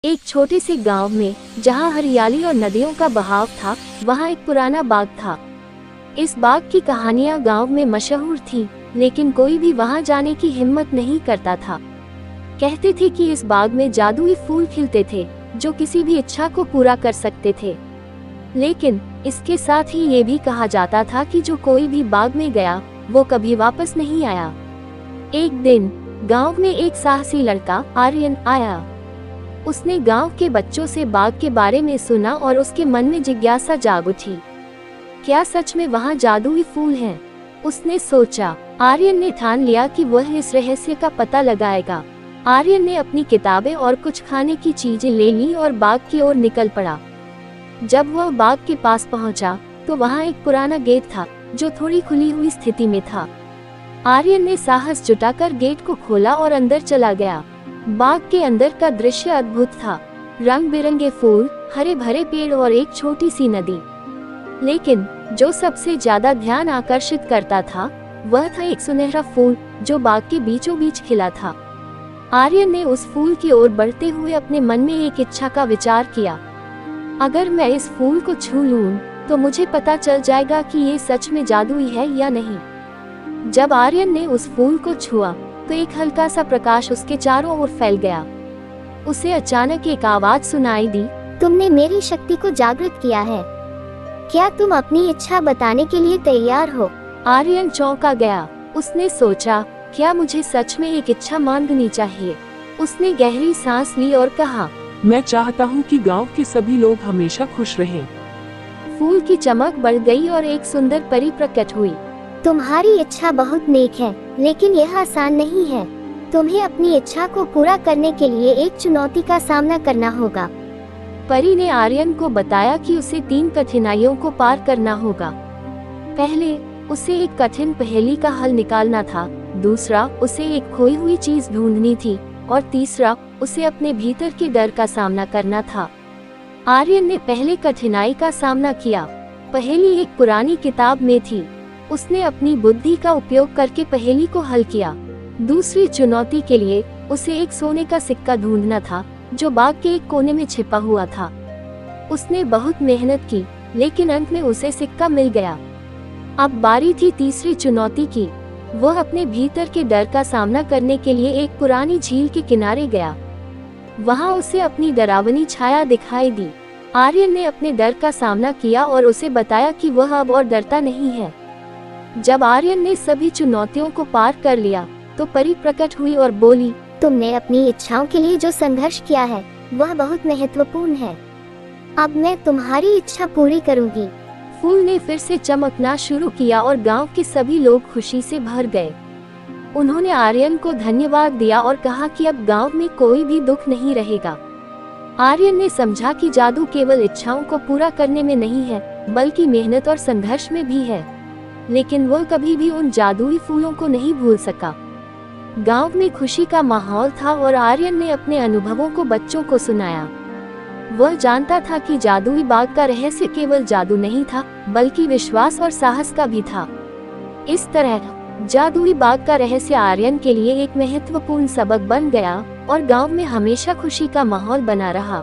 एक छोटे से गांव में जहां हरियाली और नदियों का बहाव था, वहां एक पुराना बाग था। इस बाग की कहानियां गांव में मशहूर थीं, लेकिन कोई भी वहां जाने की हिम्मत नहीं करता था। कहते थे कि इस बाग में जादुई फूल खिलते थे, जो किसी भी इच्छा को पूरा कर सकते थे। लेकिन इसके साथ ही ये भी कहा जाता था कि जो कोई भी बाग में गया, वो कभी वापस नहीं आया। एक दिन गांव में एक साहसी लड़का आर्यन आया। उसने गांव के बच्चों से बाग के बारे में सुना और उसके मन में जिज्ञासा जाग उठी। क्या सच में वहां जादुई फूल हैं? उसने सोचा। आर्यन ने ठान लिया कि वह इस रहस्य का पता लगाएगा। आर्यन ने अपनी किताबें और कुछ खाने की चीजें ले ली और बाग की ओर निकल पड़ा। जब वह बाग के पास पहुंचा, तो वहां एक पुराना गेट था, जो थोड़ी खुली हुई स्थिति में था। आर्यन ने साहस जुटाकर गेट को खोला और अंदर चला गया। बाग के अंदर का दृश्य अद्भुत था। रंग बिरंगे फूल, हरे भरे पेड़ और एक छोटी सी नदी। लेकिन जो सबसे ज्यादा ध्यान आकर्षित करता था, वह था एक सुनहरा फूल जो बाग के बीचों बीच खिला था। आर्यन ने उस फूल की ओर बढ़ते हुए अपने मन में एक इच्छा का विचार किया। अगर मैं इस फूल को छू लूं, तो मुझे पता चल जाएगा कि ये सच में जादुई है या नहीं। जब आर्यन ने उस फूल को छुआ, तो एक हल्का सा प्रकाश उसके चारों ओर फैल गया। उसे अचानक एक आवाज सुनाई दी, तुमने मेरी शक्ति को जागृत किया है। क्या तुम अपनी इच्छा बताने के लिए तैयार हो? आर्यन चौंका गया। उसने सोचा, क्या मुझे सच में एक इच्छा मांगनी चाहिए? उसने गहरी सांस ली और कहा, मैं चाहता हूँ कि गांव के सभी लोग हमेशा खुश रहें। फूल की चमक बढ़ गई और एक सुंदर परी प्रकट हुई। तुम्हारी इच्छा बहुत नेक है, लेकिन यह आसान नहीं है। तुम्हें अपनी इच्छा को पूरा करने के लिए एक चुनौती का सामना करना होगा। परी ने आर्यन को बताया कि उसे 3 कठिनाइयों को पार करना होगा। पहले, उसे एक कठिन पहेली का हल निकालना था। दूसरा, उसे एक खोई हुई चीज ढूंढनी थी। और तीसरा, उसे अपने भीतर के डर का सामना करना था। आर्यन ने पहले कठिनाई का सामना किया। पहेली एक पुरानी किताब में थी। उसने अपनी बुद्धि का उपयोग करके पहेली को हल किया। दूसरी चुनौती के लिए उसे एक सोने का सिक्का ढूंढना था, जो बाग के एक कोने में छिपा हुआ था। उसने बहुत मेहनत की, लेकिन अंत में उसे सिक्का मिल गया। अब बारी थी तीसरी चुनौती की। वह अपने भीतर के डर का सामना करने के लिए एक पुरानी झील के किनारे गया। वहां उसे अपनी डरावनी छाया दिखाई दी। आर्यन ने अपने डर का सामना किया और उसे बताया कि वह अब और डरता नहीं है। जब आर्यन ने सभी चुनौतियों को पार कर लिया, तो परी प्रकट हुई और बोली, तुमने अपनी इच्छाओं के लिए जो संघर्ष किया है, वह बहुत महत्वपूर्ण है। अब मैं तुम्हारी इच्छा पूरी करूंगी। फूल ने फिर से चमकना शुरू किया और गांव के सभी लोग खुशी से भर गए। उन्होंने आर्यन को धन्यवाद दिया और कहा कि अब गांव में कोई भी दुख नहीं रहेगा। आर्यन ने समझा कि जादू केवल इच्छाओं को पूरा करने में नहीं है, बल्कि मेहनत और संघर्ष में भी है। लेकिन वह कभी भी उन जादुई फूलों को नहीं भूल सका। गांव में खुशी का माहौल था और आर्यन ने अपने अनुभवों को बच्चों को सुनाया। वह जानता था कि जादुई बाग का रहस्य केवल जादू नहीं था, बल्कि विश्वास और साहस का भी था। इस तरह जादुई बाग का रहस्य आर्यन के लिए एक महत्वपूर्ण सबक बन गया और गांव में हमेशा खुशी का माहौल बना रहा।